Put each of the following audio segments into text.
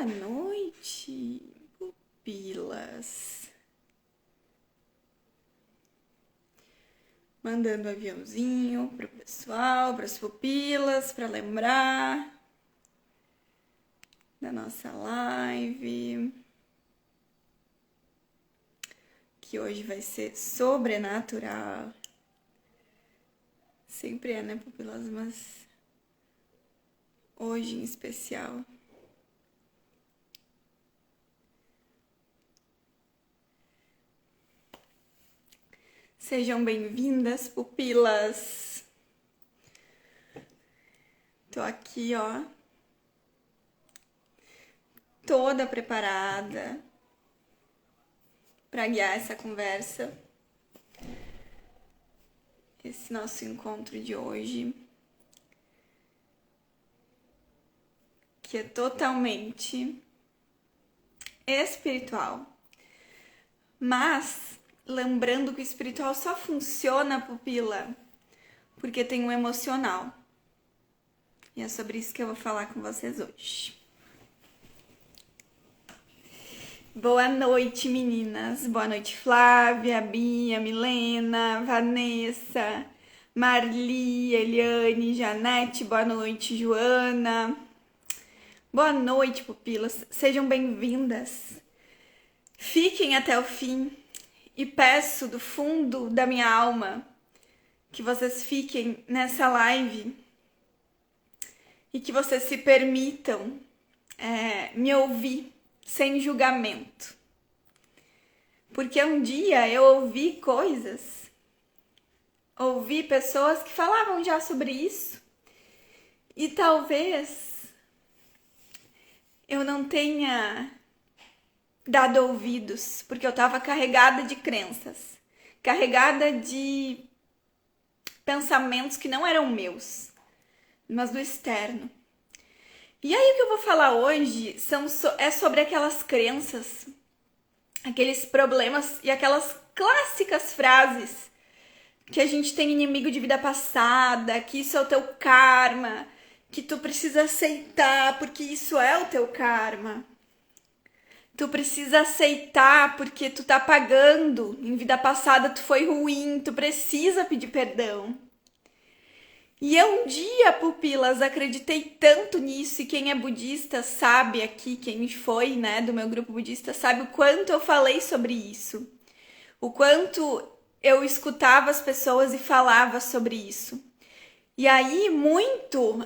Boa noite, pupilas. Mandando um aviãozinho pro pessoal, pras pupilas, pra lembrar da nossa live, que hoje vai ser sobrenatural. Sempre é, né, pupilas? Mas hoje em especial. Sejam bem-vindas, pupilas. Tô aqui, ó, toda preparada para guiar essa conversa, esse nosso encontro de hoje, que é totalmente espiritual. Mas lembrando que o espiritual só funciona, pupila, porque tem um emocional. E é sobre isso que eu vou falar com vocês hoje. Boa noite, meninas. Boa noite, Flávia, Bia, Milena, Vanessa, Marli, Eliane, Janete. Boa noite, Joana. Boa noite, pupilas. Sejam bem-vindas. Fiquem até o fim. E peço do fundo da minha alma que vocês fiquem nessa live e que vocês se permitam me ouvir sem julgamento. Porque um dia eu ouvi coisas, ouvi pessoas que falavam já sobre isso e talvez eu não tenha dado ouvidos, porque eu estava carregada de crenças, carregada de pensamentos que não eram meus, mas do externo. E aí o que eu vou falar hoje é sobre aquelas crenças, aqueles problemas e aquelas clássicas frases que a gente tem inimigo de vida passada, que isso é o teu karma, que tu precisa aceitar porque isso é o teu karma. Tu precisa aceitar porque tu tá pagando. Em vida passada tu foi ruim, tu precisa pedir perdão. E eu um dia, pupilas, acreditei tanto nisso, e quem é budista sabe aqui, quem foi, né, do meu grupo budista, sabe o quanto eu falei sobre isso. O quanto eu escutava as pessoas e falava sobre isso. E aí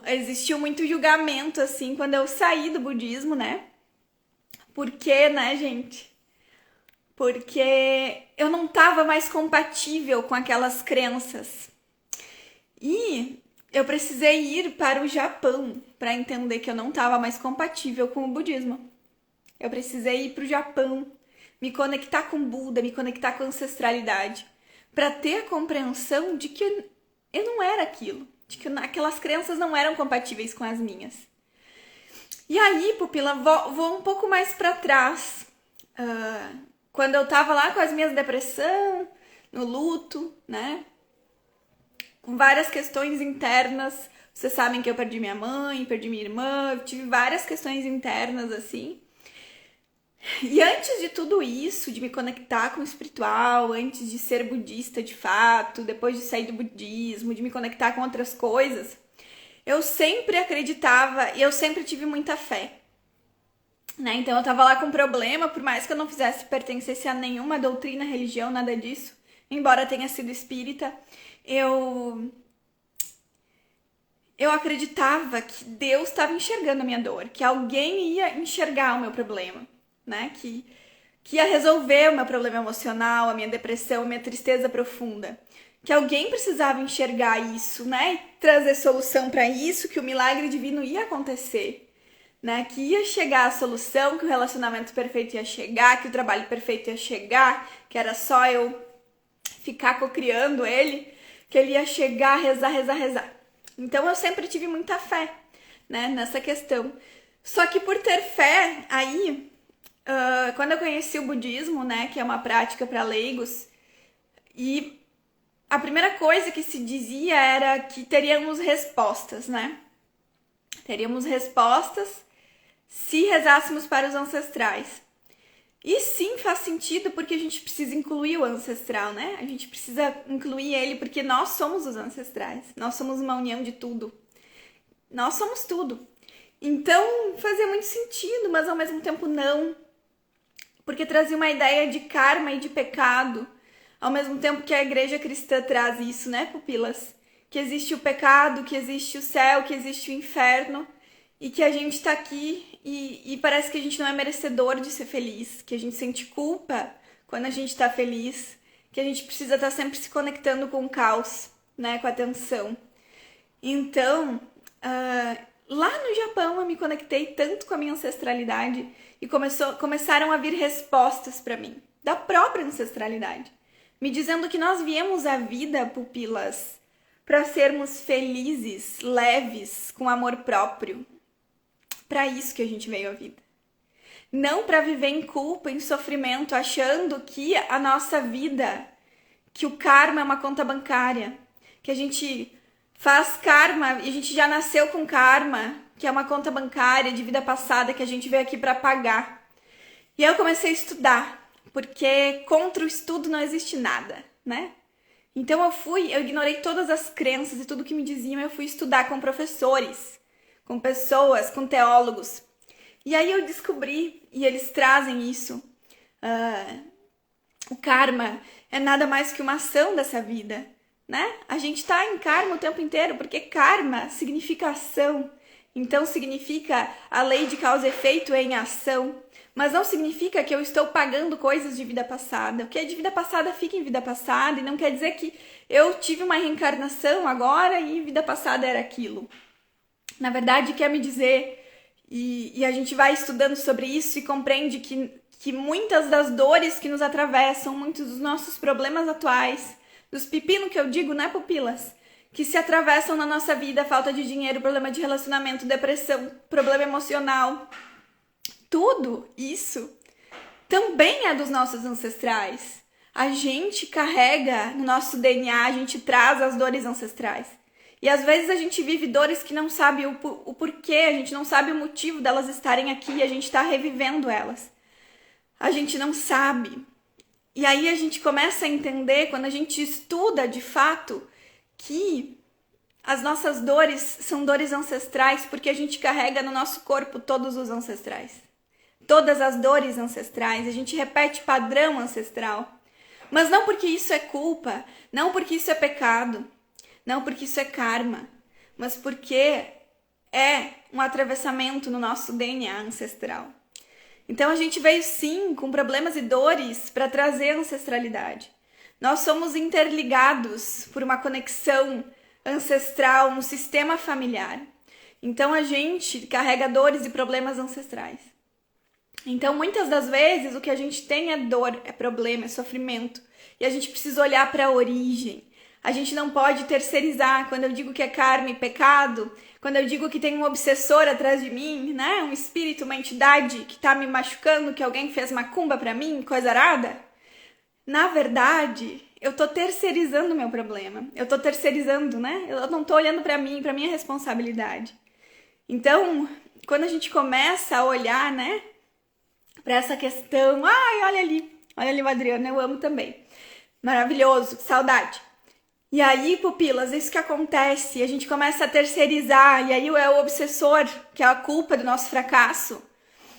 existiu muito julgamento, assim, quando eu saí do budismo, né? Por quê, né, gente? Porque eu não estava mais compatível com aquelas crenças. E eu precisei ir para o Japão para entender que eu não estava mais compatível com o budismo. Eu precisei ir para o Japão, me conectar com Buda, me conectar com a ancestralidade, para ter a compreensão de que eu não era aquilo, de que aquelas crenças não eram compatíveis com as minhas. E aí, pupila, vou um pouco mais para trás. Quando eu tava lá com as minhas depressão, no luto, né? Com várias questões internas. Vocês sabem que eu perdi minha mãe, perdi minha irmã, eu tive várias questões internas, assim. E antes de tudo isso, de me conectar com o espiritual, antes de ser budista de fato, depois de sair do budismo, de me conectar com outras coisas, eu sempre acreditava e eu sempre tive muita fé, né? Então eu tava lá com problema, por mais que eu não pertencesse a nenhuma doutrina, religião, nada disso, embora tenha sido espírita, eu acreditava que Deus estava enxergando a minha dor, que alguém ia enxergar o meu problema, né? Que ia resolver o meu problema emocional, a minha depressão, a minha tristeza profunda. Que alguém precisava enxergar isso, né? E trazer solução para isso, que o milagre divino ia acontecer, né? Que ia chegar a solução, que o relacionamento perfeito ia chegar, que o trabalho perfeito ia chegar, que era só eu ficar cocriando ele, que ele ia chegar, rezar, rezar, rezar. Então eu sempre tive muita fé, né? Nessa questão. Só que por ter fé, aí, quando eu conheci o budismo, né? Que é uma prática para leigos, e a primeira coisa que se dizia era que teríamos respostas, né? Teríamos respostas se rezássemos para os ancestrais. E sim, faz sentido porque a gente precisa incluir o ancestral, né? A gente precisa incluir ele porque nós somos os ancestrais. Nós somos uma união de tudo. Nós somos tudo. Então, fazia muito sentido, mas ao mesmo tempo não. Porque trazia uma ideia de karma e de pecado. Ao mesmo tempo que a igreja cristã traz isso, né, pupilas? Que existe o pecado, que existe o céu, que existe o inferno. E que a gente tá aqui e parece que a gente não é merecedor de ser feliz. Que a gente sente culpa quando a gente tá feliz. Que a gente precisa estar sempre se conectando com o caos, né? Com a atenção. Então, lá no Japão eu me conectei tanto com a minha ancestralidade e começaram a vir respostas para mim, da própria ancestralidade. Me dizendo que nós viemos à vida, pupilas, para sermos felizes, leves, com amor próprio. Para isso que a gente veio à vida. Não para viver em culpa, em sofrimento, achando que a nossa vida, que o karma é uma conta bancária, que a gente faz karma e a gente já nasceu com karma, que é uma conta bancária de vida passada que a gente veio aqui para pagar. E aí eu comecei a estudar, porque contra o estudo não existe nada, né? Então eu ignorei todas as crenças e tudo que me diziam, eu fui estudar com professores, com pessoas, com teólogos. E aí eu descobri, e eles trazem isso, o karma é nada mais que uma ação dessa vida, né? A gente tá em karma o tempo inteiro, porque karma significa ação. Então significa a lei de causa e efeito em ação. Mas não significa que eu estou pagando coisas de vida passada. O que é de vida passada fica em vida passada e não quer dizer que eu tive uma reencarnação agora e vida passada era aquilo. Na verdade, quer me dizer, e a gente vai estudando sobre isso e compreende que muitas das dores que nos atravessam, muitos dos nossos problemas atuais, dos pepinos que eu digo, né, pupilas? Que se atravessam na nossa vida, falta de dinheiro, problema de relacionamento, depressão, problema emocional. Tudo isso também é dos nossos ancestrais. A gente carrega no nosso DNA, a gente traz as dores ancestrais. E às vezes a gente vive dores que não sabe o porquê, a gente não sabe o motivo delas estarem aqui e a gente está revivendo elas. A gente não sabe. E aí a gente começa a entender, quando a gente estuda de fato, que as nossas dores são dores ancestrais porque a gente carrega no nosso corpo todos os ancestrais. Todas as dores ancestrais, a gente repete padrão ancestral. Mas não porque isso é culpa, não porque isso é pecado, não porque isso é karma, mas porque é um atravessamento no nosso DNA ancestral. Então a gente veio sim com problemas e dores para trazer ancestralidade. Nós somos interligados por uma conexão ancestral, um sistema familiar. Então a gente carrega dores e problemas ancestrais. Então muitas das vezes o que a gente tem é dor, é problema, é sofrimento. E a gente precisa olhar para a origem. A gente não pode terceirizar. Quando eu digo que é karma e pecado, quando eu digo que tem um obsessor atrás de mim, né? Um espírito, uma entidade que tá me machucando, que alguém fez macumba pra mim, coisa arada. Na verdade, eu tô terceirizando o meu problema. Eu tô terceirizando, né? Eu não tô olhando pra mim, pra minha responsabilidade. Então, quando a gente começa a olhar, né? Pra essa questão... Ai, olha ali o Adriano, eu amo também. Maravilhoso, saudade. E aí, pupilas, isso que acontece, a gente começa a terceirizar, e aí é o obsessor, que é a culpa do nosso fracasso,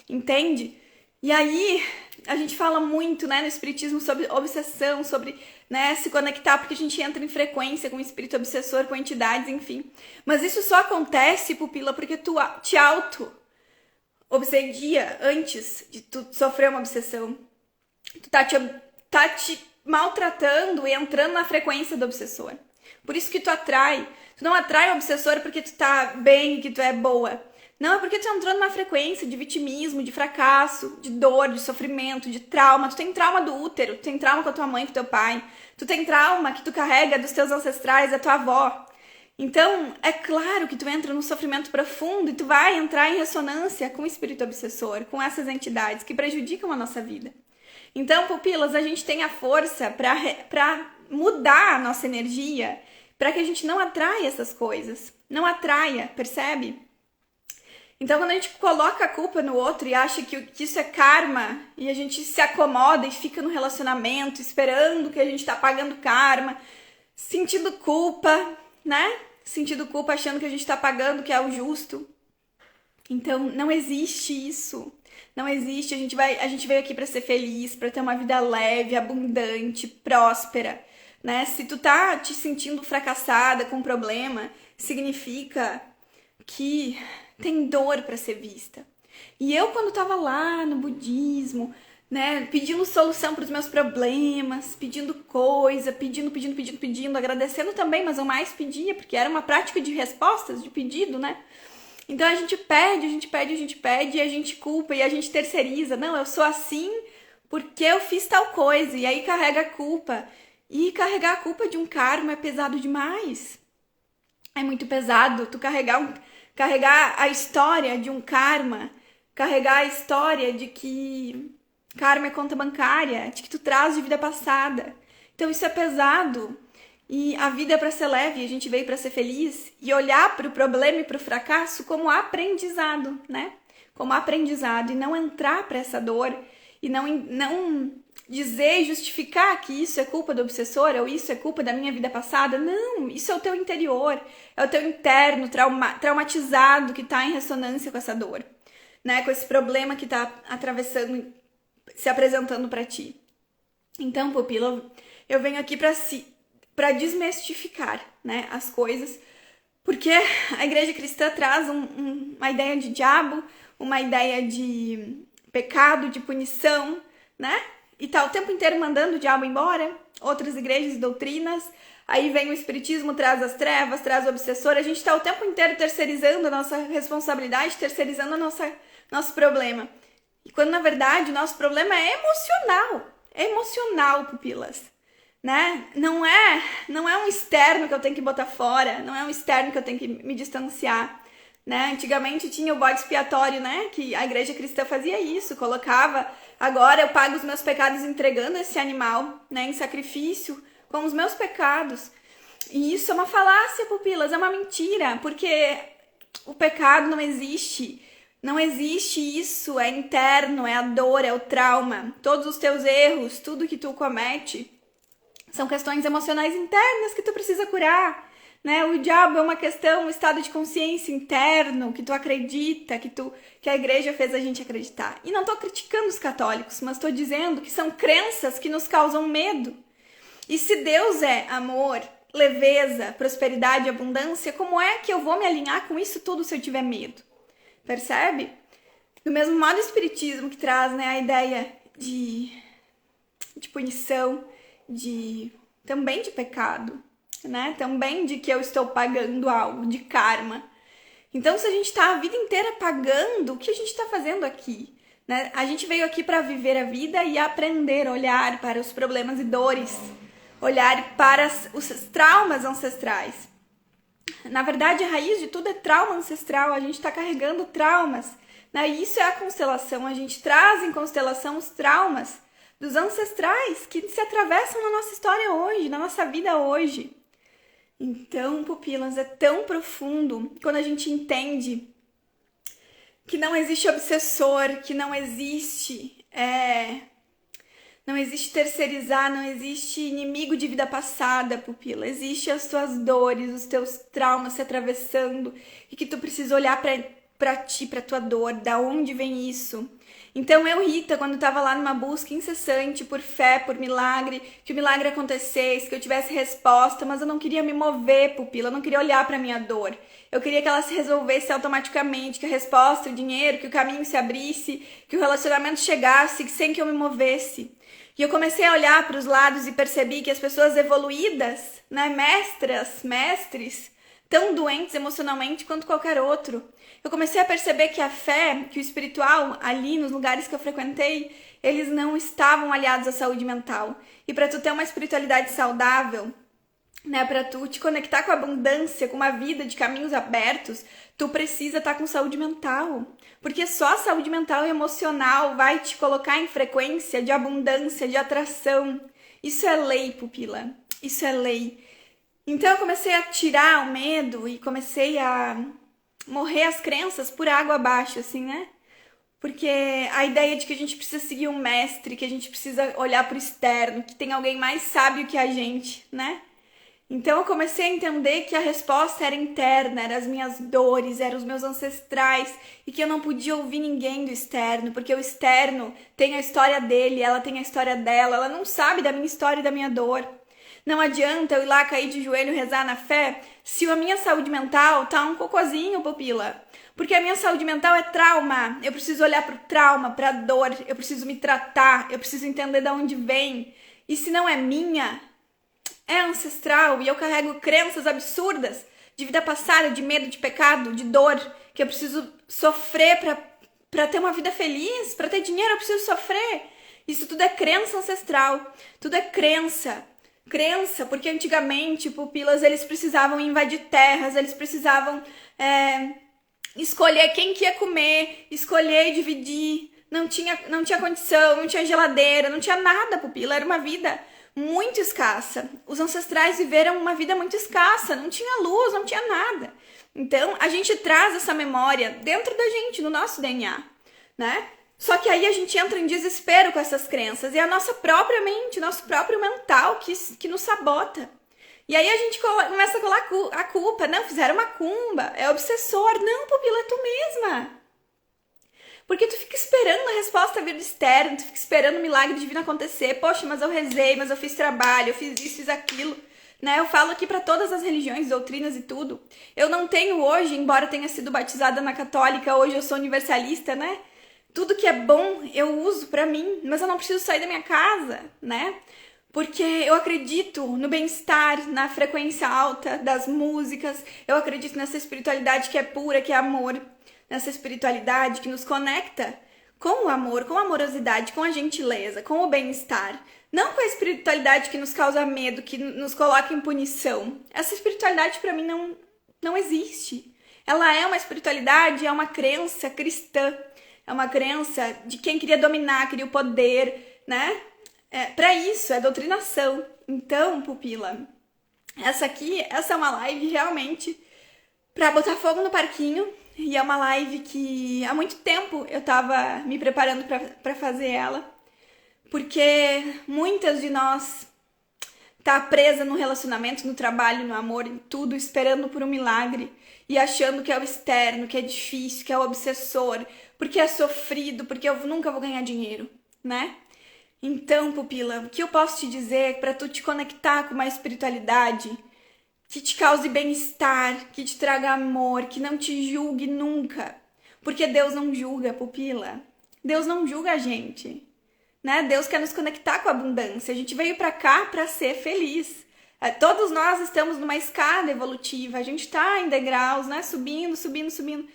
entende? E aí, a gente fala muito, né, no espiritismo sobre obsessão, sobre, né, se conectar, porque a gente entra em frequência com o espírito obsessor, com entidades, enfim. Mas isso só acontece, pupila, porque tu te auto-obsedia antes de tu sofrer uma obsessão. Tu tá te maltratando e entrando na frequência do obsessor. Por isso que tu atrai. Tu não atrai o obsessor porque tu tá bem, que tu é boa. Não, é porque tu entrou numa frequência de vitimismo, de fracasso, de dor, de sofrimento, de trauma. Tu tem trauma do útero, tu tem trauma com a tua mãe, com o teu pai. Tu tem trauma que tu carrega dos teus ancestrais, da tua avó. Então, é claro que tu entra num sofrimento profundo e tu vai entrar em ressonância com o espírito obsessor, com essas entidades que prejudicam a nossa vida. Então, pupilas, a gente tem a força para mudar a nossa energia, para que a gente não atraia essas coisas. Não atraia, percebe? Então, quando a gente coloca a culpa no outro e acha que isso é karma, e a gente se acomoda e fica no relacionamento esperando que a gente tá pagando karma, sentindo culpa, né? Sentindo culpa, achando que a gente tá pagando, que é o justo. Então, não existe isso. Não existe. A gente veio aqui pra ser feliz, pra ter uma vida leve, abundante, próspera, né? Se tu tá te sentindo fracassada com problema, significa que tem dor pra ser vista. E eu, quando tava lá no budismo, né, pedindo solução pros meus problemas, pedindo coisa, pedindo, agradecendo também, mas eu mais pedia, porque era uma prática de respostas, de pedido, né? Então a gente pede e a gente culpa e a gente terceiriza. Não, eu sou assim porque eu fiz tal coisa. E aí carrega a culpa. E carregar a culpa de um karma é pesado demais. É muito pesado tu carregar a história de um karma, carregar a história de que karma é conta bancária, de que tu traz de vida passada. Então isso é pesado. E a vida é para ser leve, a gente veio para ser feliz e olhar para o problema e para o fracasso como aprendizado, né? Como aprendizado e não entrar para essa dor e não dizer e justificar que isso é culpa do obsessor ou isso é culpa da minha vida passada. Não, isso é o teu interior, é o teu interno traumatizado que está em ressonância com essa dor, né? Com esse problema que está atravessando, se apresentando para ti. Então, pupila, eu venho aqui para desmistificar, né, as coisas, porque a igreja cristã traz uma ideia de diabo, uma ideia de pecado, de punição, né? E tá o tempo inteiro mandando o diabo embora, outras igrejas e doutrinas, aí vem o espiritismo, traz as trevas, traz o obsessor, a gente tá o tempo inteiro terceirizando a nossa responsabilidade, terceirizando nosso problema. E quando, na verdade, o nosso problema é emocional, pupilas. Né? Não é um externo que eu tenho que botar fora, não é um externo que eu tenho que me distanciar, né? Antigamente tinha o bode expiatório, né? Que a igreja cristã fazia isso, colocava, agora eu pago os meus pecados entregando esse animal, né, em sacrifício com os meus pecados. E isso é uma falácia, pupilas, é uma mentira, porque o pecado não existe. Não existe isso, é interno, é a dor, é o trauma. Todos os teus erros, tudo que tu comete são questões emocionais internas que tu precisa curar, né? O diabo é uma questão, um estado de consciência interno que tu acredita, que a igreja fez a gente acreditar. E não tô criticando os católicos, mas tô dizendo que são crenças que nos causam medo. E se Deus é amor, leveza, prosperidade e abundância, como é que eu vou me alinhar com isso tudo se eu tiver medo? Percebe? Do mesmo modo, o espiritismo que traz, né, a ideia de punição, também de pecado, né? Também de que eu estou pagando algo, de karma. Então, se a gente está a vida inteira pagando, o que a gente está fazendo aqui? Né? A gente veio aqui para viver a vida e aprender a olhar para os problemas e dores, olhar para os traumas ancestrais. Na verdade, a raiz de tudo é trauma ancestral, a gente está carregando traumas, né? E isso é a constelação, a gente traz em constelação os traumas dos ancestrais que se atravessam na nossa história hoje, na nossa vida hoje. Então, pupilas, é tão profundo quando a gente entende que não existe obsessor, que não existe terceirizar, não existe inimigo de vida passada, pupila. Existe as tuas dores, os teus traumas se atravessando e que tu precisa olhar pra ti, pra tua dor, da onde vem isso. Então eu, Rita, quando estava lá numa busca incessante por fé, por milagre, que o milagre acontecesse, que eu tivesse resposta, mas eu não queria me mover, pupila, eu não queria olhar para minha dor. Eu queria que ela se resolvesse automaticamente, que a resposta, o dinheiro, que o caminho se abrisse, que o relacionamento chegasse sem que eu me movesse. E eu comecei a olhar para os lados e percebi que as pessoas evoluídas, né, mestres, tão doentes emocionalmente quanto qualquer outro. Eu comecei a perceber que a fé, que o espiritual, ali nos lugares que eu frequentei, eles não estavam aliados à saúde mental. E para tu ter uma espiritualidade saudável, né, para tu te conectar com a abundância, com uma vida de caminhos abertos, tu precisa estar com saúde mental. Porque só a saúde mental e emocional vai te colocar em frequência de abundância, de atração. Isso é lei, pupila. Isso é lei. Então eu comecei a tirar o medo e comecei a morrer as crenças por água abaixo, assim, né? Porque a ideia de que a gente precisa seguir um mestre, que a gente precisa olhar pro externo, que tem alguém mais sábio que a gente, né? Então eu comecei a entender que a resposta era interna, eram as minhas dores, eram os meus ancestrais e que eu não podia ouvir ninguém do externo, porque o externo tem a história dele, ela tem a história dela, ela não sabe da minha história e da minha dor. Não adianta eu ir lá cair de joelho e rezar na fé se a minha saúde mental tá um cocôzinho, pupila. Porque a minha saúde mental é trauma. Eu preciso olhar pro trauma, pra dor, eu preciso me tratar, eu preciso entender de onde vem. E se não é minha, é ancestral e eu carrego crenças absurdas de vida passada, de medo, de pecado, de dor, que eu preciso sofrer pra ter uma vida feliz, pra ter dinheiro eu preciso sofrer. Isso tudo é crença ancestral, tudo é crença. Crença, porque antigamente, pupilas, eles precisavam invadir terras, eles precisavam escolher quem que ia comer, escolher e dividir. Não tinha condição, não tinha geladeira, não tinha nada, pupila. Era uma vida muito escassa. Os ancestrais viveram uma vida muito escassa, não tinha luz, não tinha nada. Então, a gente traz essa memória dentro da gente, no nosso DNA, né? Só que aí a gente entra em desespero com essas crenças. E é a nossa própria mente, nosso próprio mental que nos sabota. E aí a gente começa a colar a culpa. Não, fizeram macumba, é obsessor. Não, pupila, é tu mesma. Porque tu fica esperando a resposta vir do externo, tu fica esperando o milagre divino acontecer. Poxa, mas eu rezei, mas eu fiz trabalho, eu fiz isso, fiz aquilo. Né? Eu falo aqui para todas as religiões, doutrinas e tudo. Eu não tenho hoje, embora tenha sido batizada na católica, hoje eu sou universalista, né? Tudo que é bom eu uso pra mim, mas eu não preciso sair da minha casa, né? Porque eu acredito no bem-estar, na frequência alta das músicas, eu acredito nessa espiritualidade que é pura, que é amor, nessa espiritualidade que nos conecta com o amor, com a amorosidade, com a gentileza, com o bem-estar. Não com a espiritualidade que nos causa medo, que nos coloca em punição. Essa espiritualidade pra mim não existe. Ela é uma espiritualidade, é uma crença cristã. É uma crença de quem queria dominar, queria o poder, né? Pra isso, é doutrinação. Então, pupila, essa é uma live realmente pra botar fogo no parquinho. E é uma live que há muito tempo eu tava me preparando pra fazer ela. Porque muitas de nós tá presa no relacionamento, no trabalho, no amor, em tudo, esperando por um milagre e achando que é o externo, que é difícil, que é o obsessor, porque é sofrido, porque eu nunca vou ganhar dinheiro, né? Então, pupila, o que eu posso te dizer para tu te conectar com uma espiritualidade que te cause bem-estar, que te traga amor, que não te julgue nunca, porque Deus não julga, pupila. Deus não julga a gente. Né? Deus quer nos conectar com a abundância. A gente veio para cá para ser feliz. Todos nós estamos numa escada evolutiva. A gente está em degraus, né? Subindo, subindo, subindo.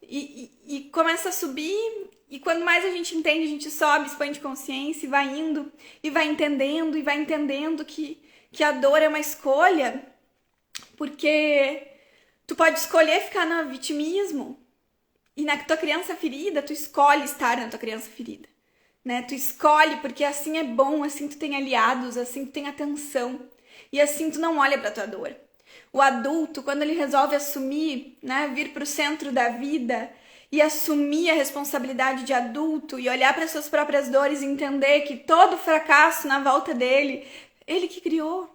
E começa a subir. E quando mais a gente entende, a gente sobe, expande consciência e vai indo. E vai entendendo que a dor é uma escolha. Porque tu pode escolher ficar no vitimismo. E na tua criança ferida, tu escolhe estar na tua criança ferida. Né? Tu escolhe porque assim é bom, assim tu tem aliados, assim tu tem atenção e assim tu não olha pra tua dor. O adulto, quando ele resolve assumir, né, vir pro centro da vida e assumir a responsabilidade de adulto e olhar para suas próprias dores e entender que todo fracasso na volta dele, ele que criou.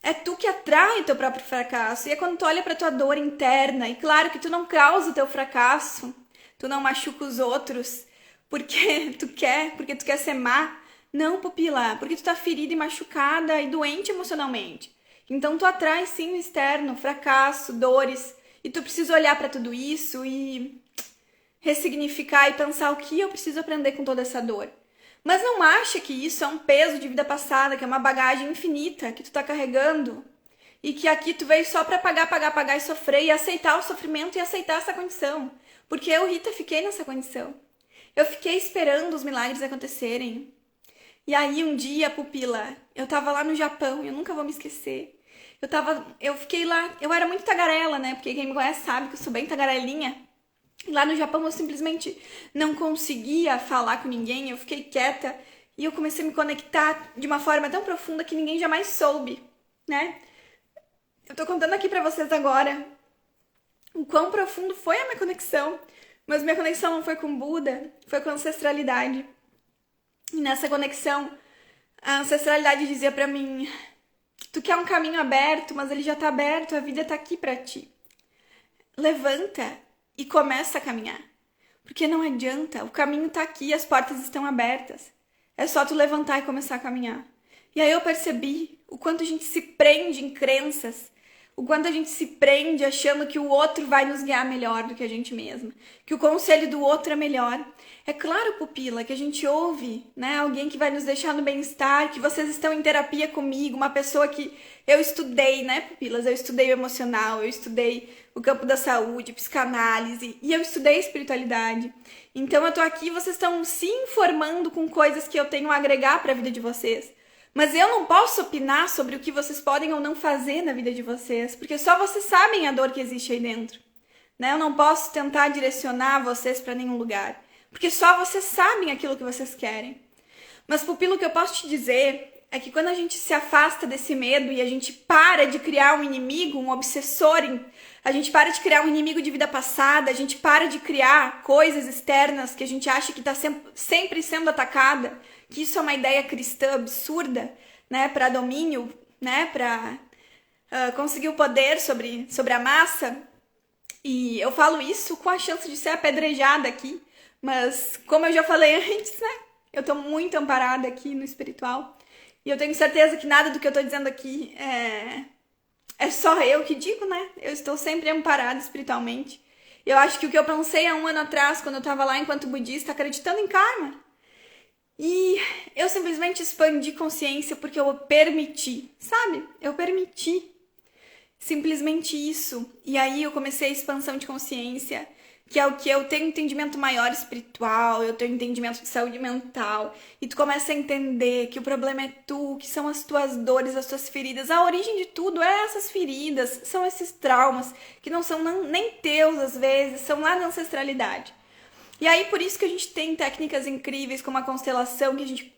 É tu que atrai teu próprio fracasso. E é quando tu olha pra tua dor interna, e claro que tu não causa o teu fracasso, tu não machuca os outros, porque tu quer ser má. Não, pupila, porque tu tá ferida e machucada e doente emocionalmente. Então tu atrai sim o externo, fracasso, dores, e tu precisa olhar pra tudo isso e ressignificar e pensar o que eu preciso aprender com toda essa dor. Mas não acha que isso é um peso de vida passada, que é uma bagagem infinita que tu tá carregando e que aqui tu veio só pra pagar e sofrer e aceitar o sofrimento e aceitar essa condição. Porque eu, Rita, fiquei nessa condição. Eu fiquei esperando os milagres acontecerem. E aí um dia, pupila, eu tava lá no Japão, eu nunca vou me esquecer. Eu fiquei lá, eu era muito tagarela, né? Porque quem me conhece sabe que eu sou bem tagarelinha. E lá no Japão eu simplesmente não conseguia falar com ninguém, eu fiquei quieta. E eu comecei a me conectar de uma forma tão profunda que ninguém jamais soube, né? Eu tô contando aqui pra vocês agora o quão profundo foi a minha conexão. Mas minha conexão não foi com Buda, foi com a ancestralidade. E nessa conexão, a ancestralidade dizia pra mim: tu quer um caminho aberto, mas ele já tá aberto, a vida tá aqui pra ti. Levanta e começa a caminhar. Porque não adianta, o caminho tá aqui, as portas estão abertas. É só tu levantar e começar a caminhar. E aí eu percebi o quanto a gente se prende em crenças, o quanto a gente se prende achando que o outro vai nos guiar melhor do que a gente mesma, que o conselho do outro é melhor. É claro, pupila, que a gente ouve, né, alguém que vai nos deixar no bem-estar, que vocês estão em terapia comigo, uma pessoa que eu estudei, né, pupilas? Eu estudei o emocional, eu estudei o campo da saúde, psicanálise, e eu estudei espiritualidade. Então eu tô aqui, vocês estão se informando com coisas que eu tenho a agregar para a vida de vocês. Mas eu não posso opinar sobre o que vocês podem ou não fazer na vida de vocês, porque só vocês sabem a dor que existe aí dentro, né? Eu não posso tentar direcionar vocês para nenhum lugar, porque só vocês sabem aquilo que vocês querem. Mas, pupilo, o que eu posso te dizer é que quando a gente se afasta desse medo e a gente para de criar um inimigo, um obsessor, a gente para de criar um inimigo de vida passada, a gente para de criar coisas externas que a gente acha que está sempre sendo atacada, que isso é uma ideia cristã absurda, né, para domínio, né, para conseguir o poder sobre a massa. E eu falo isso com a chance de ser apedrejada aqui, mas como eu já falei antes, né, eu tô muito amparada aqui no espiritual. E eu tenho certeza que nada do que eu tô dizendo aqui é só eu que digo, né? Eu estou sempre amparada espiritualmente. Eu acho que o que eu pensei há 1 ano atrás, quando eu tava lá enquanto budista, acreditando em karma. E eu simplesmente expandi consciência porque eu permiti, sabe? Eu permiti. Simplesmente isso. E aí eu comecei a expansão de consciência, que é o que eu tenho entendimento maior espiritual, eu tenho entendimento de saúde mental, e tu começa a entender que o problema é tu, que são as tuas dores, as tuas feridas. A origem de tudo é essas feridas, são esses traumas, que não são nem teus às vezes, são lá da ancestralidade. E aí, por isso que a gente tem técnicas incríveis como a constelação,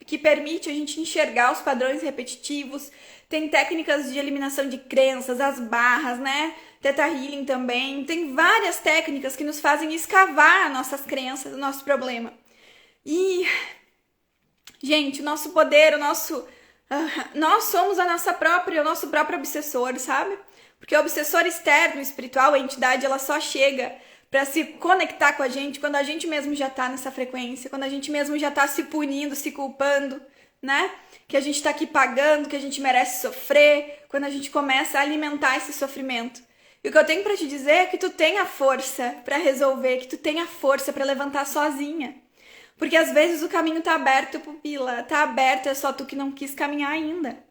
que permite a gente enxergar os padrões repetitivos. Tem técnicas de eliminação de crenças, as barras, né? Theta Healing também. Tem várias técnicas que nos fazem escavar nossas crenças, o nosso problema. E, gente, o nosso poder, nós somos o nosso próprio obsessor, sabe? Porque o obsessor externo, espiritual, a entidade, ela só chega para se conectar com a gente quando a gente mesmo já tá nessa frequência, quando a gente mesmo já tá se punindo, se culpando, né? Que a gente tá aqui pagando, que a gente merece sofrer, quando a gente começa a alimentar esse sofrimento. E o que eu tenho para te dizer é que tu tem a força para resolver, que tu tem a força para levantar sozinha. Porque às vezes o caminho tá aberto, pupila, tá aberto, é só tu que não quis caminhar ainda.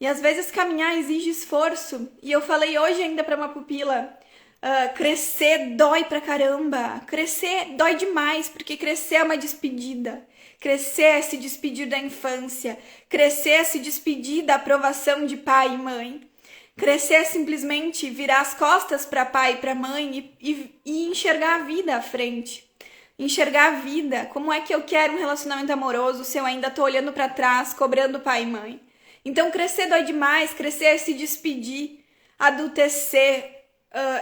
E às vezes caminhar exige esforço. E eu falei hoje ainda para uma pupila, crescer dói pra caramba. Crescer dói demais, porque crescer é uma despedida. Crescer é se despedir da infância. Crescer é se despedir da aprovação de pai e mãe. Crescer é simplesmente virar as costas para pai e para mãe e enxergar a vida à frente. Enxergar a vida. Como é que eu quero um relacionamento amoroso se eu ainda tô olhando para trás, cobrando pai e mãe? Então crescer dói demais. Crescer é se despedir, adultecer,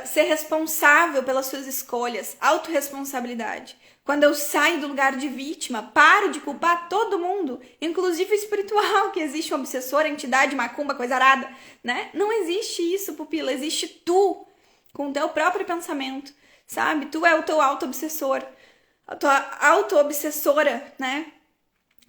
ser responsável pelas suas escolhas, autorresponsabilidade. Quando eu saio do lugar de vítima, paro de culpar todo mundo, inclusive o espiritual, que existe um obsessor, entidade, macumba, coisa arada, né? Não existe isso, pupila, existe tu, com o teu próprio pensamento, sabe? Tu é o teu auto-obsessor, a tua auto-obsessora, né?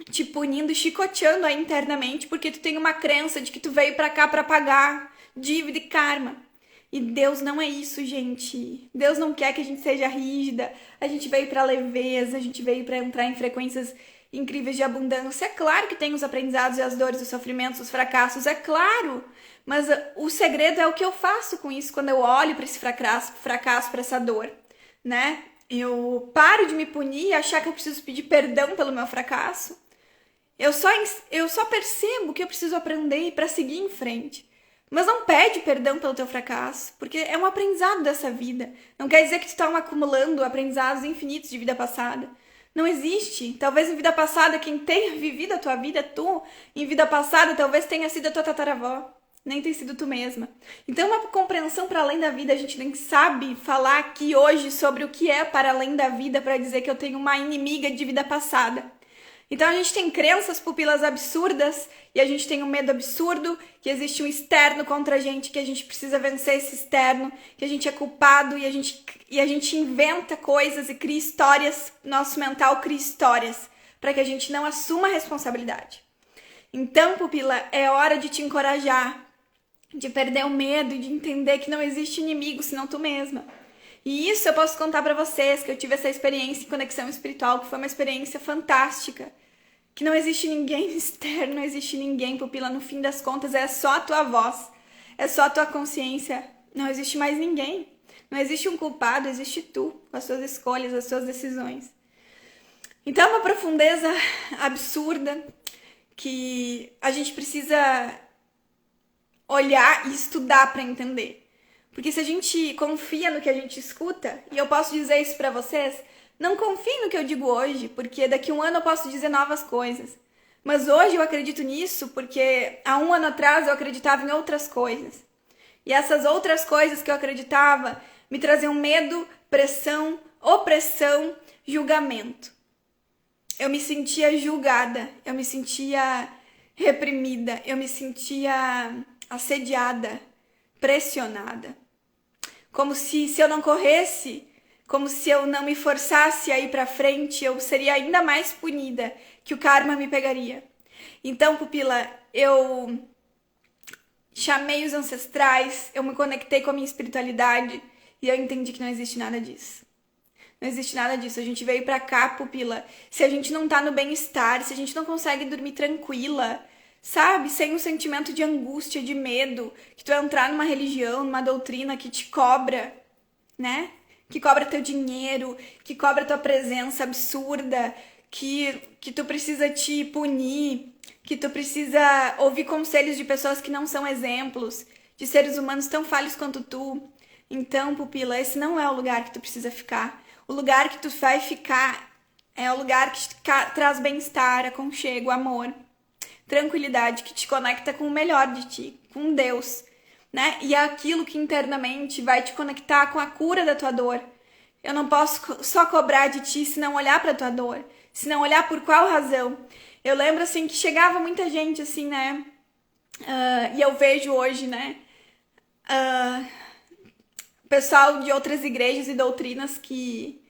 Te punindo, chicoteando aí internamente, porque tu tem uma crença de que tu veio pra cá pra pagar dívida e karma. E Deus não é isso, gente. Deus não quer que a gente seja rígida. A gente veio pra leveza, a gente veio pra entrar em frequências incríveis de abundância. É claro que tem os aprendizados e as dores, os sofrimentos, os fracassos, é claro. Mas o segredo é o que eu faço com isso quando eu olho pra esse fracasso, pra essa dor, né? Eu paro de me punir e achar que eu preciso pedir perdão pelo meu fracasso. Eu só percebo que eu preciso aprender pra seguir em frente. Mas não pede perdão pelo teu fracasso, porque é um aprendizado dessa vida. Não quer dizer que tu tá acumulando aprendizados infinitos de vida passada. Não existe. Talvez em vida passada quem tenha vivido a tua vida é tu. Em vida passada talvez tenha sido a tua tataravó. nem tem sido tu mesma. Então, uma compreensão para além da vida, a gente nem sabe falar aqui hoje sobre o que é para além da vida para dizer que eu tenho uma inimiga de vida passada. Então a gente tem crenças, pupilas absurdas, e a gente tem um medo absurdo, que existe um externo contra a gente, que a gente precisa vencer esse externo, que a gente é culpado e a gente inventa coisas e cria histórias, nosso mental cria histórias, para que a gente não assuma a responsabilidade. Então, pupila, é hora de te encorajar, de perder o medo e de entender que não existe inimigo senão tu mesma. E isso eu posso contar pra vocês, que eu tive essa experiência em conexão espiritual, que foi uma experiência fantástica. Que não existe ninguém externo, não existe ninguém, pupila, no fim das contas é só a tua voz, é só a tua consciência, não existe mais ninguém. Não existe um culpado, existe tu, com as suas escolhas, as suas decisões. Então é uma profundeza absurda que a gente precisa olhar e estudar pra entender. Porque se a gente confia no que a gente escuta, e eu posso dizer isso pra vocês, não confie no que eu digo hoje, porque daqui a um ano eu posso dizer novas coisas. Mas hoje eu acredito nisso porque há um ano atrás eu acreditava em outras coisas. E essas outras coisas que eu acreditava me traziam medo, pressão, opressão, julgamento. Eu me sentia julgada, eu me sentia reprimida, eu me sentia assediada, pressionada. Como se eu não corresse, como se eu não me forçasse a ir pra frente, eu seria ainda mais punida, que o karma me pegaria. Então, pupila, eu chamei os ancestrais, eu me conectei com a minha espiritualidade e eu entendi que não existe nada disso. Não existe nada disso. A gente veio pra cá, pupila, se a gente não tá no bem-estar, se a gente não consegue dormir tranquila, sabe? Sem um sentimento de angústia, de medo, que tu vai entrar numa religião, numa doutrina que te cobra, né? Que cobra teu dinheiro, que cobra tua presença absurda, que tu precisa te punir, que tu precisa ouvir conselhos de pessoas que não são exemplos, de seres humanos tão falhos quanto tu. Então, pupila, esse não é o lugar que tu precisa ficar. O lugar que tu vai ficar é o lugar que te traz bem-estar, aconchego, amor, tranquilidade, que te conecta com o melhor de ti, com Deus, né? E é aquilo que internamente vai te conectar com a cura da tua dor. Eu não posso só cobrar de ti se não olhar pra tua dor, se não olhar por qual razão. Eu lembro, assim, que chegava muita gente, assim, né? E eu vejo hoje, né? Pessoal de outras igrejas e doutrinas que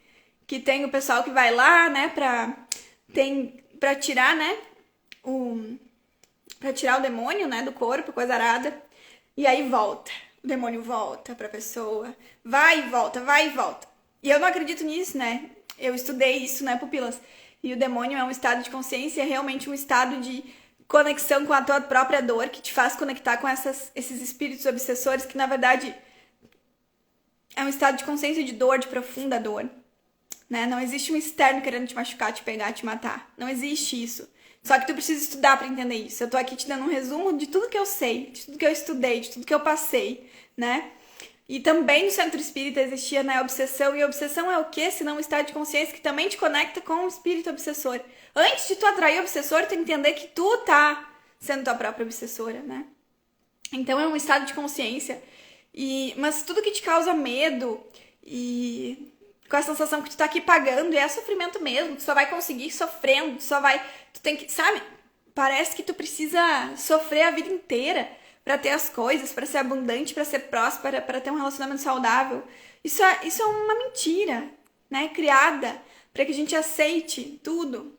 tem o pessoal que vai lá, né? Pra tirar, né? Pra tirar o demônio, né? Do corpo, coisa arada. E aí volta. O demônio volta pra pessoa. Vai e volta, vai e volta. E eu não acredito nisso, né? Eu estudei isso, né, pupilas? E o demônio é um estado de consciência, é realmente um estado de conexão com a tua própria dor, que te faz conectar com esses espíritos obsessores, que na verdade é um estado de consciência de dor, de profunda dor, né? Não existe um externo querendo te machucar, te pegar, te matar. Não existe isso. Só que tu precisa estudar pra entender isso. Eu tô aqui te dando um resumo de tudo que eu sei, de tudo que eu estudei, de tudo que eu passei, né? E também no centro espírita existia, né, a obsessão. E a obsessão é o quê? Senão um estado de consciência que também te conecta com o espírito obsessor. Antes de tu atrair o obsessor, tu entender que tu tá sendo tua própria obsessora, né? Então é um estado de consciência. Mas tudo que te causa medo e com a sensação que tu tá aqui pagando é sofrimento mesmo. Tu só vai conseguir sofrendo, tu tem que, sabe? Parece que tu precisa sofrer a vida inteira pra ter as coisas, pra ser abundante, pra ser próspera, pra ter um relacionamento saudável. Isso é uma mentira, né? Criada pra que a gente aceite tudo.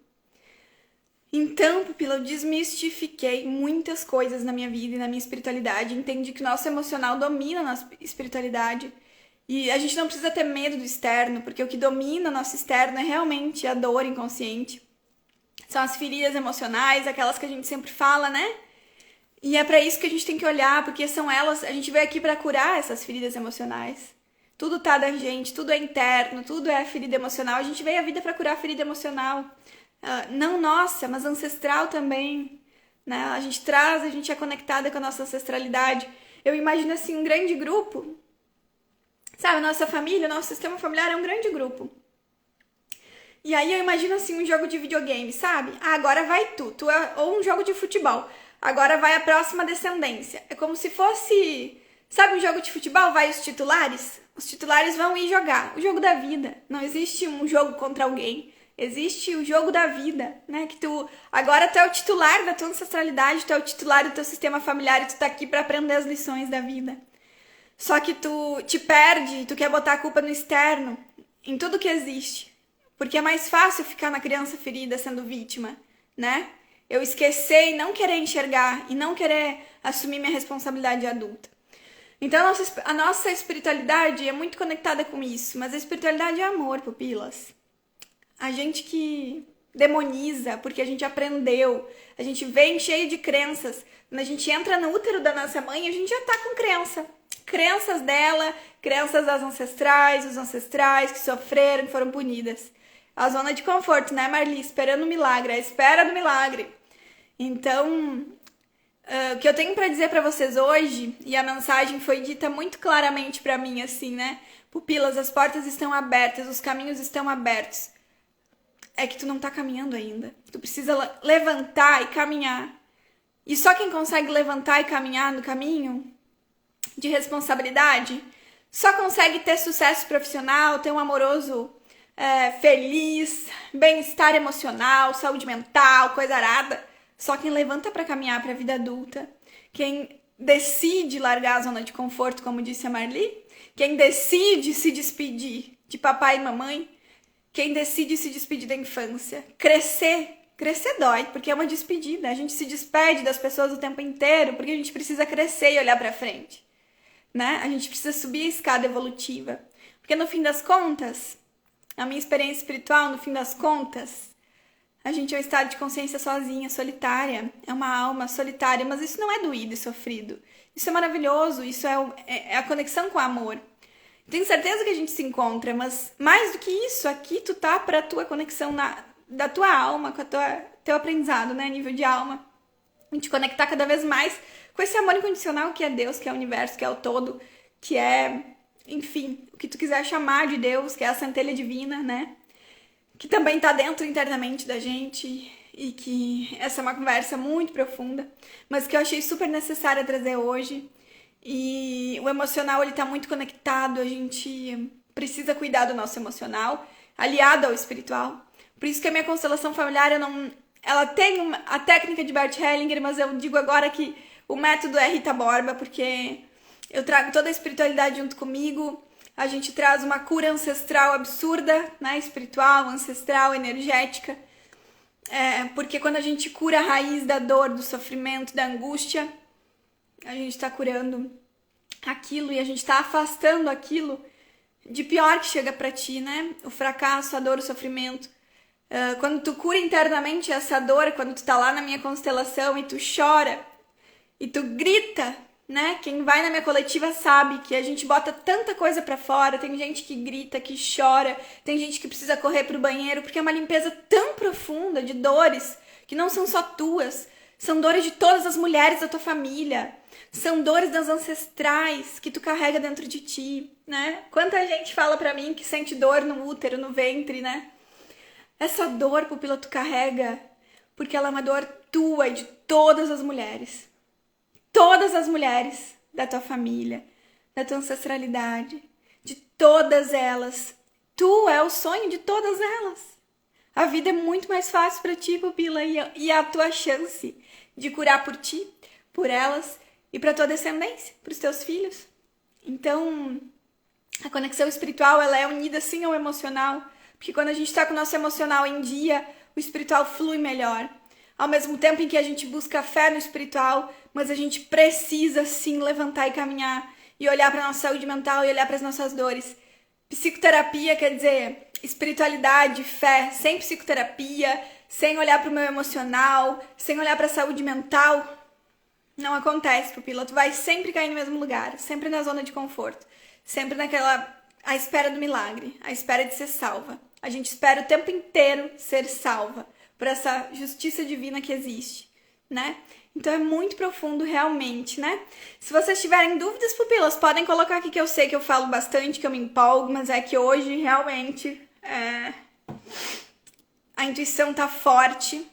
Então, pupila, eu desmistifiquei muitas coisas na minha vida e na minha espiritualidade. Entendi que o nosso emocional domina a nossa espiritualidade. E a gente não precisa ter medo do externo, porque o que domina o nosso externo é realmente a dor inconsciente. São as feridas emocionais, aquelas que a gente sempre fala, né? E é pra isso que a gente tem que olhar, porque são elas, a gente veio aqui pra curar essas feridas emocionais. Tudo tá da gente, tudo é interno, tudo é ferida emocional. A gente veio à vida pra curar a ferida emocional. Não nossa, mas ancestral também, né? A gente é conectada com a nossa ancestralidade. Eu imagino assim um grande grupo, sabe? A nossa família, o nosso sistema familiar é um grande grupo. E aí eu imagino assim um jogo de videogame, sabe? Agora vai tu ou um jogo de futebol. agora vai a próxima descendência. É como se fosse, sabe, um jogo de futebol, vai os titulares? Os titulares vão ir jogar o jogo da vida. Não existe um jogo contra alguém. Existe o jogo da vida, né? Que agora tu é o titular da tua ancestralidade, tu é o titular do teu sistema familiar e tu tá aqui pra aprender as lições da vida. Só que tu te perde, tu quer botar a culpa no externo, em tudo que existe. Porque é mais fácil ficar na criança ferida sendo vítima, né? Eu esquecer e não querer enxergar e não querer assumir minha responsabilidade de adulta. Então a nossa espiritualidade é muito conectada com isso, mas a espiritualidade é amor, pupilas. A gente que demoniza porque a gente aprendeu, a gente vem cheio de crenças. Quando a gente entra no útero da nossa mãe, a gente já tá com crença. Crenças dela, crenças das ancestrais, os ancestrais que sofreram, que foram punidas. A zona de conforto, né, Marli? Esperando o milagre, a espera do milagre. Então, o que eu tenho pra dizer pra vocês hoje, e a mensagem foi dita muito claramente pra mim, assim, né? Pupilas, as portas estão abertas, os caminhos estão abertos. É que tu não tá caminhando ainda. Tu precisa levantar e caminhar. E só quem consegue levantar e caminhar no caminho de responsabilidade só consegue ter sucesso profissional, ter um amoroso feliz, bem-estar emocional, saúde mental, coisa arada. Só quem levanta pra caminhar pra vida adulta. Quem decide largar a zona de conforto, como disse a Marli. Quem decide se despedir de papai e mamãe. Quem decide se despedir da infância. Crescer dói, porque é uma despedida. A gente se despede das pessoas o tempo inteiro, porque a gente precisa crescer e olhar pra frente, né? A gente precisa subir a escada evolutiva. Porque no fim das contas, a minha experiência espiritual, no fim das contas, a gente é um estado de consciência sozinha, solitária. É uma alma solitária, mas isso não é doído e sofrido. Isso é maravilhoso, isso é a conexão com o amor. Tenho certeza que a gente se encontra, mas mais do que isso, aqui tu tá pra tua conexão da tua alma, com teu aprendizado, né, nível de alma. A gente conectar cada vez mais com esse amor incondicional que é Deus, que é o universo, que é o todo, que é, enfim, o que tu quiser chamar de Deus, que é a centelha divina, né, que também tá dentro internamente da gente e que essa é uma conversa muito profunda, mas que eu achei super necessária trazer hoje. E o emocional, ele tá muito conectado, a gente precisa cuidar do nosso emocional, aliado ao espiritual. Por isso que a minha constelação familiar, ela tem a técnica de Bert Hellinger, mas eu digo agora que o método é Rita Borba, porque eu trago toda a espiritualidade junto comigo, a gente traz uma cura ancestral absurda, né, espiritual, ancestral, energética, porque quando a gente cura a raiz da dor, do sofrimento, da angústia, a gente tá curando aquilo e a gente tá afastando aquilo de pior que chega pra ti, né? O fracasso, a dor, o sofrimento. Quando tu cura internamente essa dor, quando tu tá lá na minha constelação e tu chora e tu grita, né? Quem vai na minha coletiva sabe que a gente bota tanta coisa pra fora, tem gente que grita, que chora, tem gente que precisa correr pro banheiro, porque é uma limpeza tão profunda de dores que não são só tuas, são dores de todas as mulheres da tua família. São dores das ancestrais que tu carrega dentro de ti, né? Quanta gente fala pra mim que sente dor no útero, no ventre, né? Essa dor, pupila, tu carrega porque ela é uma dor tua e de todas as mulheres. Todas as mulheres da tua família, da tua ancestralidade, de todas elas. Tu é o sonho de todas elas. A vida é muito mais fácil pra ti, pupila, e a tua chance de curar por ti, por elas, e para tua descendência, para os teus filhos. Então, a conexão espiritual, ela é unida sim ao emocional, porque quando a gente está com o nosso emocional em dia, o espiritual flui melhor. Ao mesmo tempo em que a gente busca fé no espiritual, mas a gente precisa sim levantar e caminhar, e olhar para a nossa saúde mental, e olhar para as nossas dores. Psicoterapia quer dizer espiritualidade, fé, sem psicoterapia, sem olhar para o meu emocional, sem olhar para a saúde mental, não acontece, pupila. Tu vai sempre cair no mesmo lugar, sempre na zona de conforto, sempre à espera do milagre, à espera de ser salva. A gente espera o tempo inteiro ser salva por essa justiça divina que existe, né? Então é muito profundo realmente, né? Se vocês tiverem dúvidas, pupilas, podem colocar aqui que eu sei que eu falo bastante, que eu me empolgo, mas é que hoje realmente a intuição tá forte.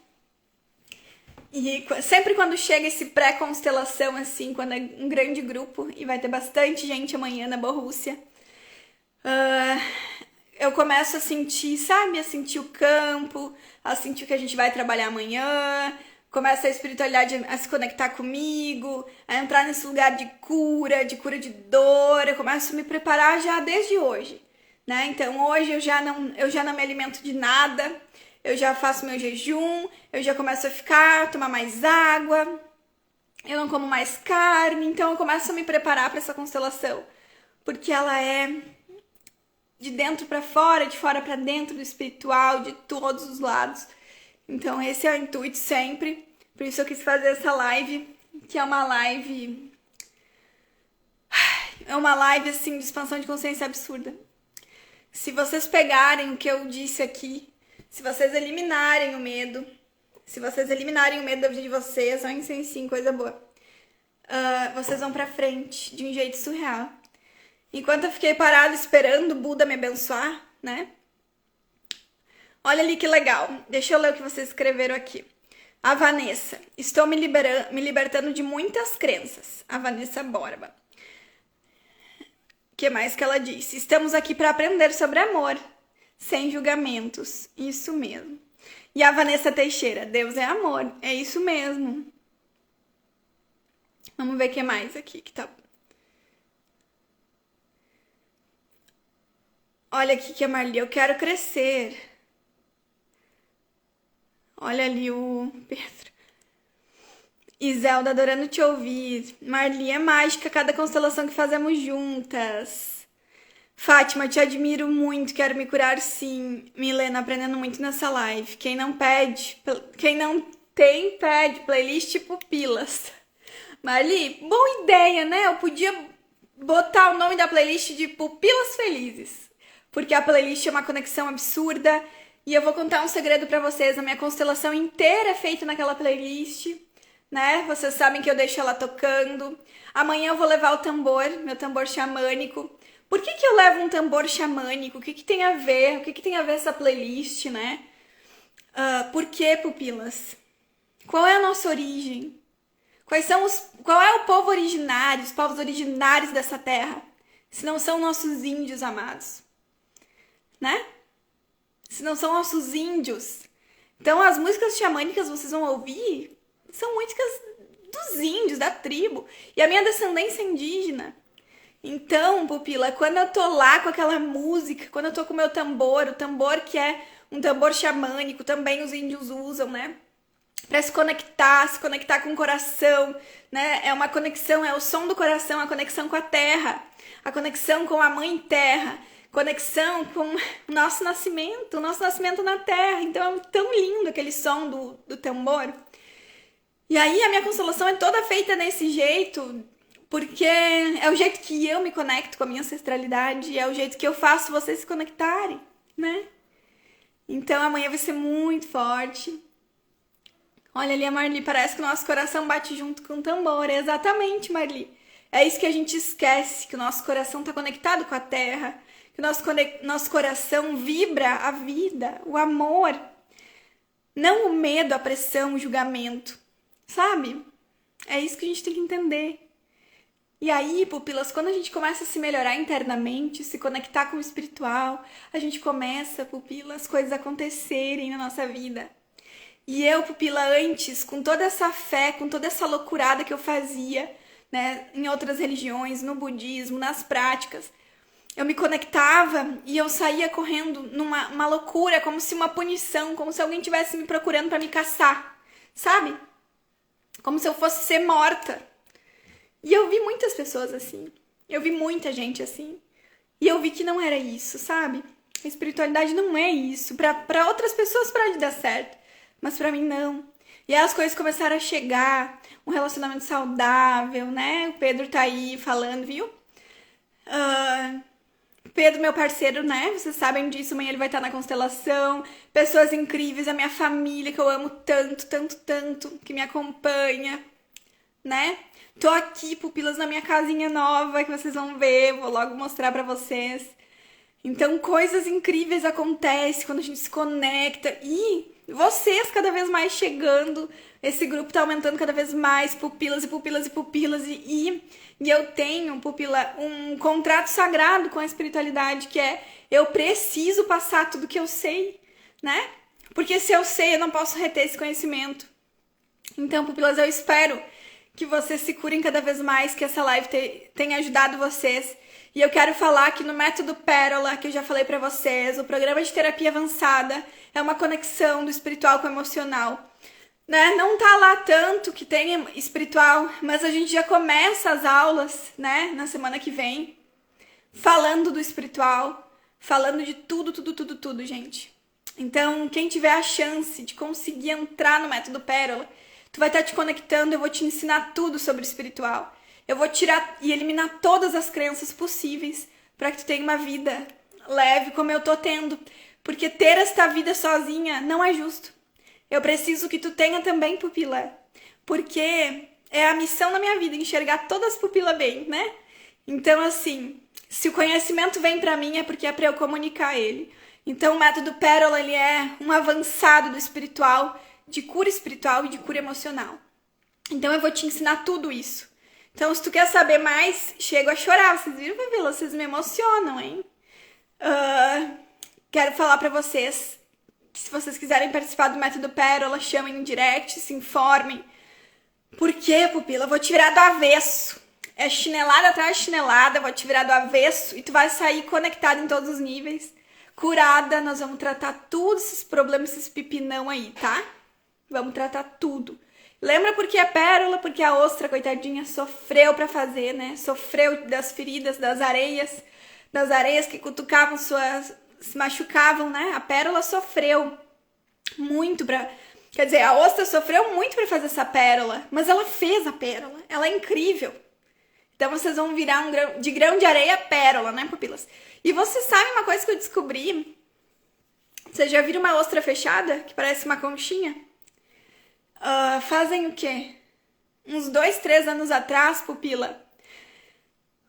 E sempre quando chega esse pré-constelação, assim, quando é um grande grupo, e vai ter bastante gente amanhã na Borrússia, eu começo a sentir, sabe? A sentir o campo, a sentir o que a gente vai trabalhar amanhã, começa a espiritualidade a se conectar comigo, a entrar nesse lugar de cura de dor, eu começo a me preparar já desde hoje, né? Então hoje eu já não me alimento de nada, eu já faço meu jejum, eu já começo a tomar mais água, eu não como mais carne, então eu começo a me preparar para essa constelação, porque ela é de dentro para fora, de fora para dentro, do espiritual, de todos os lados. Então esse é o intuito sempre, por isso eu quis fazer essa live, que é uma live assim de expansão de consciência absurda. Se vocês pegarem o que eu disse aqui, se vocês eliminarem o medo da vida de vocês, ó, incensinho, coisa boa, vocês vão pra frente de um jeito surreal. Enquanto eu fiquei parada esperando o Buda me abençoar, né? Olha ali que legal. Deixa eu ler o que vocês escreveram aqui. A Vanessa. Estou me libertando de muitas crenças. A Vanessa Borba. O que mais que ela disse? Estamos aqui para aprender sobre amor, sem julgamentos. Isso mesmo. E a Vanessa Teixeira. Deus é amor. É isso mesmo. Vamos ver o que mais aqui que tá... Olha aqui que a Marli, eu quero crescer. Olha ali o Pedro. Iselda, adorando te ouvir. Marli, é mágica cada constelação que fazemos juntas. Fátima, te admiro muito, quero me curar sim. Milena, aprendendo muito nessa live. Quem não tem, pede playlist Pupilas. Marli, boa ideia, né? Eu podia botar o nome da playlist de Pupilas Felizes. Porque a playlist é uma conexão absurda. E eu vou contar um segredo pra vocês. A minha constelação inteira é feita naquela playlist, né? Vocês sabem que eu deixo ela tocando. Amanhã eu vou levar o tambor, meu tambor xamânico. Por que eu levo um tambor xamânico? O que tem a ver? O que tem a ver essa playlist, né? Por que, pupilas? Qual é a nossa origem? Qual é o povo originário, os povos originários dessa terra? Se não são nossos índios amados, né? Se não são nossos índios. Então as músicas xamânicas vocês vão ouvir são músicas dos índios, da tribo. E a minha descendência é indígena. Então, pupila, quando eu tô lá com aquela música, quando eu tô com o meu tambor, o tambor que é um tambor xamânico, também os índios usam, né? Pra se conectar com o coração, né? É uma conexão, é o som do coração, a conexão com a terra, a conexão com a mãe terra, conexão com o nosso nascimento na terra. Então é tão lindo aquele som do tambor. E aí a minha constelação é toda feita desse jeito, porque é o jeito que eu me conecto com a minha ancestralidade, é o jeito que eu faço vocês se conectarem, né? Então amanhã vai ser muito forte. Olha ali a Marli, parece que o nosso coração bate junto com o tambor. Exatamente, Marli. É isso que a gente esquece, que o nosso coração está conectado com a terra, que o nosso coração vibra a vida, o amor. Não o medo, a pressão, o julgamento, sabe? É isso que a gente tem que entender. E aí, pupilas, quando a gente começa a se melhorar internamente, se conectar com o espiritual, a gente começa, pupilas, as coisas acontecerem na nossa vida. E eu, pupila, antes, com toda essa fé, com toda essa loucurada que eu fazia, né, em outras religiões, no budismo, nas práticas, eu me conectava e eu saía correndo numa loucura, como se uma punição, como se alguém estivesse me procurando para me caçar, sabe? Como se eu fosse ser morta. E eu vi muitas pessoas assim, eu vi muita gente assim, e eu vi que não era isso, sabe? A espiritualidade não é isso. Para outras pessoas pode dar certo, mas pra mim não. E aí as coisas começaram a chegar, um relacionamento saudável, né? O Pedro tá aí falando, viu? Pedro, meu parceiro, né? Vocês sabem disso, amanhã ele vai estar na constelação. Pessoas incríveis, a minha família, que eu amo tanto, tanto, tanto, que me acompanha, né? Tô aqui, pupilas, na minha casinha nova, que vocês vão ver, vou logo mostrar pra vocês. Então, coisas incríveis acontecem quando a gente se conecta. E vocês cada vez mais chegando. Esse grupo tá aumentando cada vez mais. Pupilas e pupilas e pupilas. E eu tenho, pupila, um contrato sagrado com a espiritualidade, que é: eu preciso passar tudo que eu sei, né? Porque se eu sei, eu não posso reter esse conhecimento. Então, pupilas, eu espero que vocês se curem cada vez mais, que essa live tenha ajudado vocês. E eu quero falar que no método Pérola, que eu já falei pra vocês, o programa de terapia avançada é uma conexão do espiritual com o emocional. Né? Não tá lá tanto que tem espiritual, mas a gente já começa as aulas, né, na semana que vem, falando do espiritual, falando de tudo, gente. Então, quem tiver a chance de conseguir entrar no método Pérola, tu vai estar te conectando, eu vou te ensinar tudo sobre o espiritual. Eu vou tirar e eliminar todas as crenças possíveis para que tu tenha uma vida leve como eu tô tendo. Porque ter esta vida sozinha não é justo. Eu preciso que tu tenha também, pupila. Porque é a missão da minha vida, enxergar todas as pupilas bem, né? Então, assim, se o conhecimento vem pra mim é porque é pra eu comunicar ele. Então, o método Pérola, ele é um avançado do espiritual, de cura espiritual e de cura emocional. Então, eu vou te ensinar tudo isso. Então, se tu quer saber mais, chego a chorar. Vocês viram, pupila? Vocês me emocionam, hein? Quero falar pra vocês que se vocês quiserem participar do método Pérola, chamem no direct, se informem. Por quê, pupila? Eu vou te virar do avesso. É chinelada atrás de chinelada, eu vou te virar do avesso e tu vai sair conectada em todos os níveis. Curada, nós vamos tratar todos esses problemas, esses pipinão aí, tá? Vamos tratar tudo. Lembra por que a pérola? Porque a ostra, coitadinha, sofreu pra fazer, né? Sofreu das feridas, das areias que cutucavam suas... se machucavam, né? A pérola sofreu muito pra... Quer dizer, a ostra sofreu muito pra fazer essa pérola, mas ela fez a pérola. Ela é incrível. Então vocês vão virar de grão de areia pérola, né, pupilas? E vocês sabem uma coisa que eu descobri? Vocês já viram uma ostra fechada, que parece uma conchinha? Fazem o quê? Uns 2, 3 anos atrás, pupila.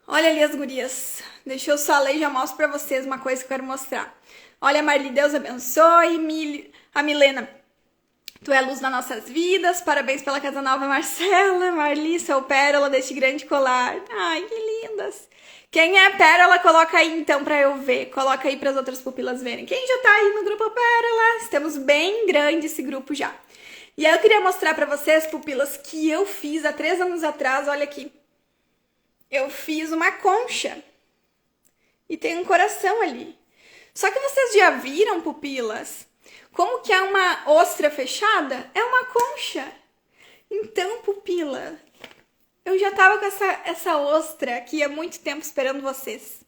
Olha ali as gurias. Deixa eu só ler e já mostro pra vocês uma coisa que eu quero mostrar. Olha, Marli, Deus abençoe. A Milena, tu é a luz das nossas vidas. Parabéns pela casa nova, Marcela. Marli, sou pérola deste grande colar. Ai, que lindas. Quem é pérola, coloca aí então pra eu ver. Coloca aí pras outras pupilas verem. Quem já tá aí no grupo pérola? Estamos bem grande esse grupo já. E aí eu queria mostrar pra vocês, pupilas, que eu fiz há 3 anos atrás. Olha aqui. Eu fiz uma concha. E tem um coração ali. Só que vocês já viram, pupilas, como que é uma ostra fechada? É uma concha. Então, pupila, eu já tava com essa ostra aqui há muito tempo esperando vocês.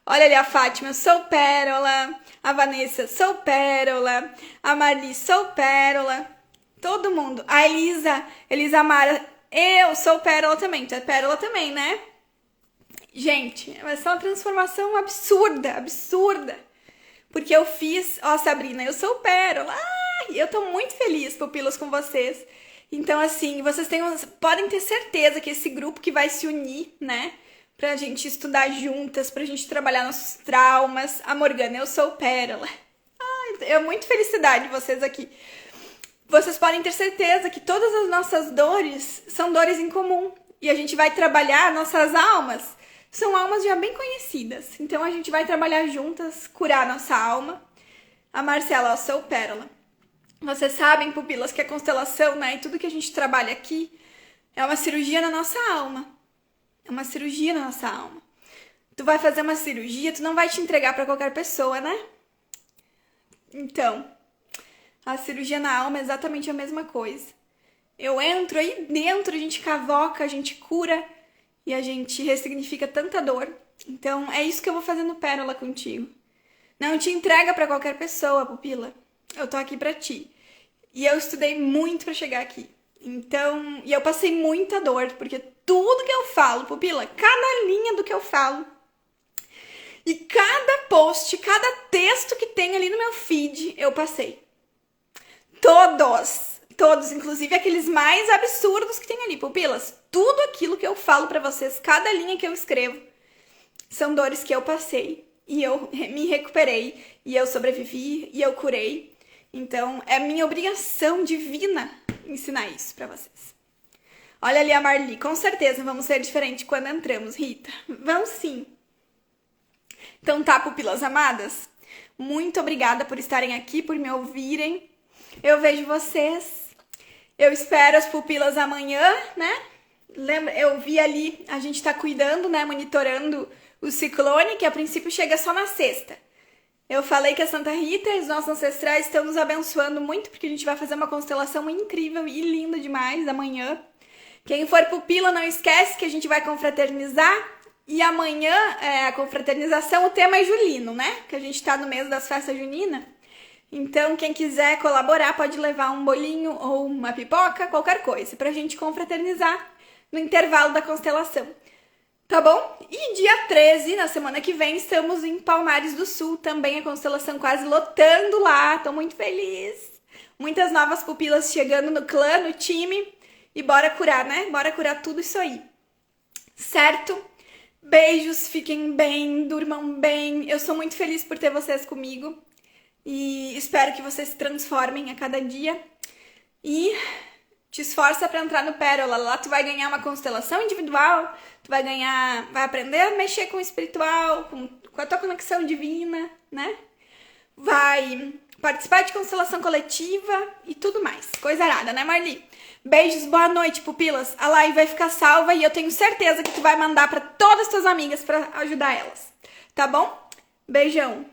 Olha ali a Fátima, sou pérola. A Vanessa, sou pérola. A Marli, sou pérola. Todo mundo. A Elisa Mara, eu sou pérola também. Tu é pérola também, né? Gente, vai ser uma transformação absurda. Porque eu fiz... Ó, Sabrina, eu sou pérola. Ai, eu tô muito feliz, pupilas, com vocês. Então, assim, vocês podem ter certeza que esse grupo que vai se unir, né? Pra gente estudar juntas, pra gente trabalhar nossos traumas. A Morgana, eu sou pérola. Ai, é muito felicidade vocês aqui. Vocês podem ter certeza que todas as nossas dores são dores em comum. E a gente vai trabalhar nossas almas. São almas já bem conhecidas. Então a gente vai trabalhar juntas, curar nossa alma. A Marcela, eu sou pérola. Vocês sabem, pupilas, que a constelação, né, e tudo que a gente trabalha aqui é uma cirurgia na nossa alma. É uma cirurgia na nossa alma. Tu vai fazer uma cirurgia, tu não vai te entregar pra qualquer pessoa, né? Então, a cirurgia na alma é exatamente a mesma coisa. Eu entro aí dentro, a gente cavoca, a gente cura e a gente ressignifica tanta dor. Então, é isso que eu vou fazer no Pérola contigo. Não te entrega pra qualquer pessoa, pupila. Eu tô aqui pra ti. E eu estudei muito pra chegar aqui. Então, e eu passei muita dor, porque tudo que eu falo, pupila, cada linha do que eu falo, e cada post, cada texto que tem ali no meu feed, eu passei. Todos, inclusive aqueles mais absurdos que tem ali, pupilas. Tudo aquilo que eu falo pra vocês, cada linha que eu escrevo, são dores que eu passei. e eu me recuperei, e eu sobrevivi, e eu curei. Então, é minha obrigação divina ensinar isso pra vocês. Olha ali a Marli, com certeza vamos ser diferentes quando entramos, Rita. Vamos sim. Então tá, pupilas amadas, muito obrigada por estarem aqui, por me ouvirem. Eu vejo vocês. Eu espero as pupilas amanhã, né? Lembra, eu vi ali, a gente tá cuidando, né? Monitorando o ciclone, que a princípio chega só na sexta. Eu falei que a Santa Rita e os nossos ancestrais estão nos abençoando muito, porque a gente vai fazer uma constelação incrível e linda demais amanhã. Quem for pupila, não esquece que a gente vai confraternizar. E amanhã, a confraternização, o tema é julino, né? Que a gente tá no mês das festas juninas. Então, quem quiser colaborar pode levar um bolinho ou uma pipoca, qualquer coisa, pra gente confraternizar no intervalo da constelação. Tá bom? E dia 13, na semana que vem, estamos em Palmares do Sul, também a constelação quase lotando lá. Tô muito feliz. Muitas novas pupilas chegando no clã, no time. E bora curar, né? Bora curar tudo isso aí. Certo? Beijos, fiquem bem, durmam bem. Eu sou muito feliz por ter vocês comigo. E espero que vocês se transformem a cada dia. E te esforça pra entrar no Pérola. Lá tu vai ganhar uma constelação individual. Tu vai ganhar, vai aprender a mexer com o espiritual, com a tua conexão divina, né? Vai participar de constelação coletiva e tudo mais. Coisa arada, né, Marli? Beijos, boa noite, pupilas. A live vai ficar salva e eu tenho certeza que tu vai mandar pra todas as tuas amigas pra ajudar elas. Tá bom? Beijão.